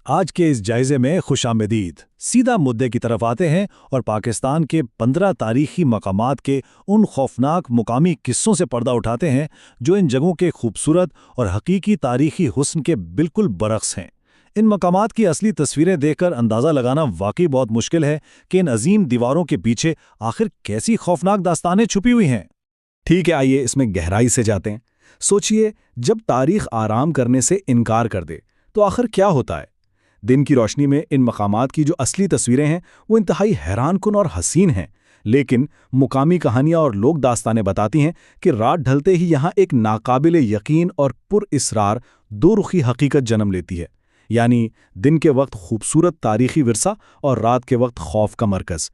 آج کے اس جائزے میں خوش آمدید سیدھا مدعے کی طرف آتے ہیں اور پاکستان کے 15 تاریخی مقامات کے ان خوفناک مقامی قصوں سے پردہ اٹھاتے ہیں جو ان جگہوں کے خوبصورت اور حقیقی تاریخی حسن کے بالکل برعکس ہیں۔ ان مقامات کی اصلی تصویریں دیکھ کر اندازہ لگانا واقعی بہت مشکل ہے کہ ان عظیم دیواروں کے پیچھے آخر کیسی خوفناک داستانیں چھپی ہوئی ہیں۔ ٹھیک ہے، آئیے اس میں گہرائی سے جاتے ہیں۔ سوچئے، جب تاریخ آرام کرنے سے انکار کر دے تو آخر کیا ہوتا ہے؟ دن کی روشنی میں ان مقامات کی جو اصلی تصویریں ہیں وہ انتہائی حیران کن اور حسین ہیں، لیکن مقامی کہانیاں اور لوگ داستانیں بتاتی ہیں کہ رات ڈھلتے ہی یہاں ایک ناقابل یقین اور پر اسرار دو رخی حقیقت جنم لیتی ہے، یعنی دن کے وقت خوبصورت تاریخی ورثہ اور رات کے وقت خوف کا مرکز۔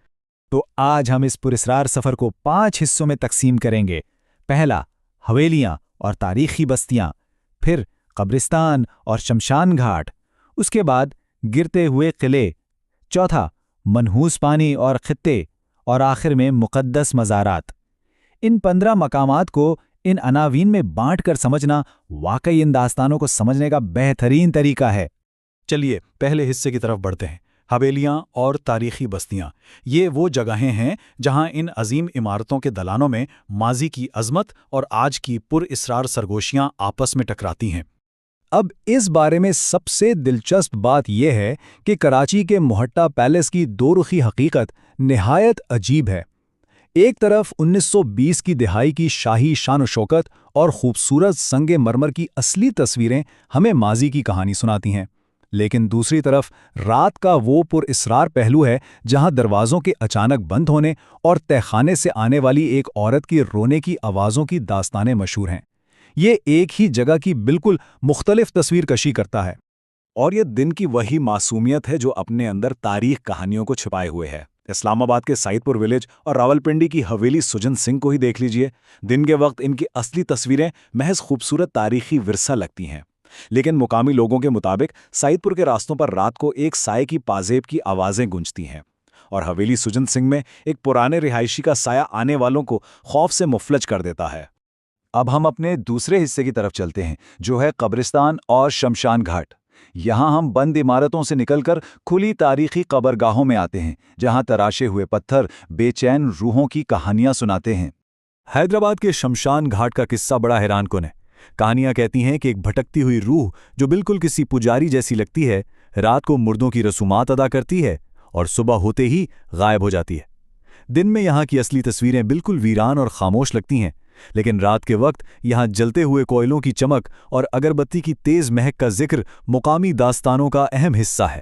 تو آج ہم اس پراسرار سفر کو 5 حصوں میں تقسیم کریں گے۔ پہلا، حویلیاں اور تاریخی بستیاں، پھر قبرستان اور شمشان گھاٹ، اس کے بعد گرتے ہوئے قلعے، چوتھا، منحوس پانی اور خطے، اور آخر میں مقدس مزارات۔ ان 15 مقامات کو ان عناوین میں بانٹ کر سمجھنا واقعی ان داستانوں کو سمجھنے کا بہترین طریقہ ہے۔ چلیے پہلے حصے کی طرف بڑھتے ہیں، حویلیاں اور تاریخی بستیاں۔ یہ وہ جگہیں ہیں جہاں ان عظیم عمارتوں کے دلانوں میں ماضی کی عظمت اور آج کی پر اسرار سرگوشیاں آپس میں ٹکراتی ہیں۔ اب اس بارے میں سب سے دلچسپ بات یہ ہے کہ کراچی کے موہٹا پیلس کی دو رخی حقیقت نہایت عجیب ہے۔ ایک طرف 1920 کی دہائی کی شاہی شان و شوکت اور خوبصورت سنگ مرمر کی اصلی تصویریں ہمیں ماضی کی کہانی سناتی ہیں، لیکن دوسری طرف رات کا وہ پر اسرار پہلو ہے جہاں دروازوں کے اچانک بند ہونے اور تہخانے سے آنے والی ایک عورت کی رونے کی آوازوں کی داستانیں مشہور ہیں۔ یہ ایک ہی جگہ کی بالکل مختلف تصویر کشی کرتا ہے، اور یہ دن کی وہی معصومیت ہے جو اپنے اندر تاریخ کہانیوں کو چھپائے ہوئے ہے۔ اسلام آباد کے سعید پور ولیج اور راولپنڈی کی حویلی سجن سنگھ کو ہی دیکھ لیجئے۔ دن کے وقت ان کی اصلی تصویریں محض خوبصورت تاریخی ورثہ لگتی ہیں، لیکن مقامی لوگوں کے مطابق سعید پور کے راستوں پر رات کو ایک سائے کی پازیب کی آوازیں گونجتی ہیں، اور حویلی سجن سنگھ میں ایک پرانے رہائشی کا سایہ آنے والوں کو خوف سے مفلج کر دیتا ہے۔ اب ہم اپنے دوسرے حصے کی طرف چلتے ہیں جو ہے قبرستان اور شمشان گھاٹ۔ یہاں ہم بند عمارتوں سے نکل کر کھلی تاریخی قبرگاہوں میں آتے ہیں جہاں تراشے ہوئے پتھر بے چین روحوں کی کہانیاں سناتے ہیں۔ حیدرآباد کے شمشان گھاٹ کا قصہ بڑا حیران کن ہے۔ کہانیاں کہتی ہیں کہ ایک بھٹکتی ہوئی روح جو بالکل کسی پجاری جیسی لگتی ہے، رات کو مردوں کی رسومات ادا کرتی ہے اور صبح ہوتے ہی غائب ہو جاتی ہے۔ دن میں یہاں کی اصلی تصویریں بالکل ویران اور خاموش لگتی ہیں، لیکن رات کے وقت یہاں جلتے ہوئے کوئلوں کی چمک اور اگربتی کی تیز مہک کا ذکر مقامی داستانوں کا اہم حصہ ہے۔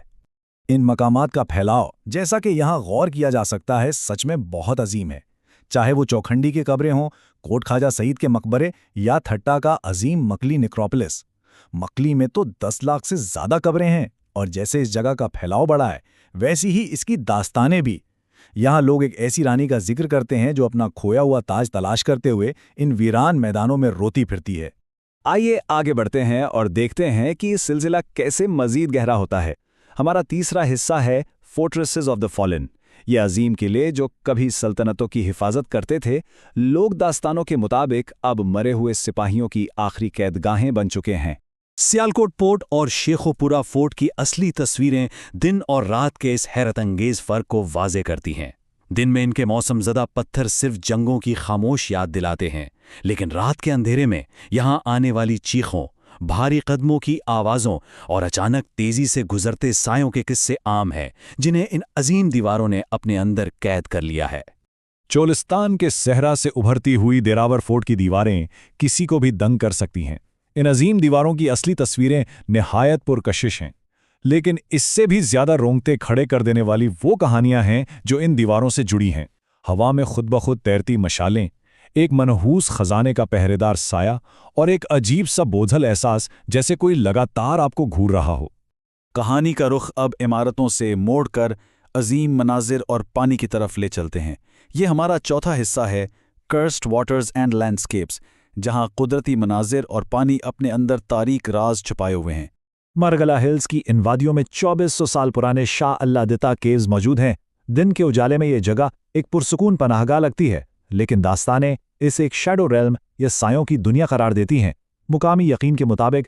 ان مقامات کا پھیلاؤ، جیسا کہ یہاں غور کیا جا سکتا ہے، سچ میں بہت عظیم ہے۔ چاہے وہ چوکھنڈی کے قبریں ہوں، کوٹ خواجہ سعید کے مقبرے، یا تھٹا کا عظیم مکلی نیکروپولس۔ مکلی میں تو 10 لاکھ سے زیادہ قبریں ہیں، اور جیسے اس جگہ کا پھیلاؤ بڑا ہے ویسی ہی اس کی داستانیں بھی۔ یہاں لوگ ایک ایسی رانی کا ذکر کرتے ہیں جو اپنا کھویا ہوا تاج تلاش کرتے ہوئے ان ویران میدانوں میں روتی پھرتی ہے۔ آئیے آگے بڑھتے ہیں اور دیکھتے ہیں کہ یہ سلسلہ کیسے مزید گہرا ہوتا ہے۔ ہمارا تیسرا حصہ ہے فورٹریسز آف دا فالن۔ یہ عظیم قلعے جو کبھی سلطنتوں کی حفاظت کرتے تھے، لوگ داستانوں کے مطابق اب مرے ہوئے سپاہیوں کی آخری قیدگاہیں بن چکے ہیں۔ سیالکوٹ فورٹ اور شیخوپورہ فورٹ کی اصلی تصویریں دن اور رات کے اس حیرت انگیز فرق کو واضح کرتی ہیں۔ دن میں ان کے موسم زدہ پتھر صرف جنگوں کی خاموش یاد دلاتے ہیں، لیکن رات کے اندھیرے میں یہاں آنے والی چیخوں، بھاری قدموں کی آوازوں اور اچانک تیزی سے گزرتے سایوں کے قصے عام ہیں جنہیں ان عظیم دیواروں نے اپنے اندر قید کر لیا ہے۔ چولستان کے صحرا سے ابھرتی ہوئی دیراور فورٹ کی دیواریں کسی کو بھی دنگ کر سکتی ہیں۔ ان عظیم دیواروں کی اصلی تصویریں نہایت پرکشش ہیں، لیکن اس سے بھی زیادہ رونگٹے کھڑے کر دینے والی وہ کہانیاں ہیں جو ان دیواروں سے جڑی ہیں۔ ہوا میں خود بخود تیرتی مشالیں، ایک منحوس خزانے کا پہرے دار سایہ، اور ایک عجیب سا بوجھل احساس جیسے کوئی لگاتار آپ کو گھور رہا ہو۔ کہانی کا رخ اب عمارتوں سے موڑ کر عظیم مناظر اور پانی کی طرف لے چلتے ہیں۔ یہ ہمارا چوتھا حصہ ہے، کرسڈ واٹرز اینڈ لینڈسکیپس، جہاں قدرتی مناظر اور پانی اپنے اندر تاریک راز چھپائے ہوئے ہیں۔ مرگلہ ہلز کی ان وادیوں میں 2400 سال پرانے شاہ اللہ دتا کیوز موجود ہیں۔ دن کے اجالے میں یہ جگہ ایک پرسکون پناہ گاہ لگتی ہے، لیکن داستانیں اسے ایک شیڈو ریلم یا سایوں کی دنیا قرار دیتی ہیں۔ مقامی یقین کے مطابق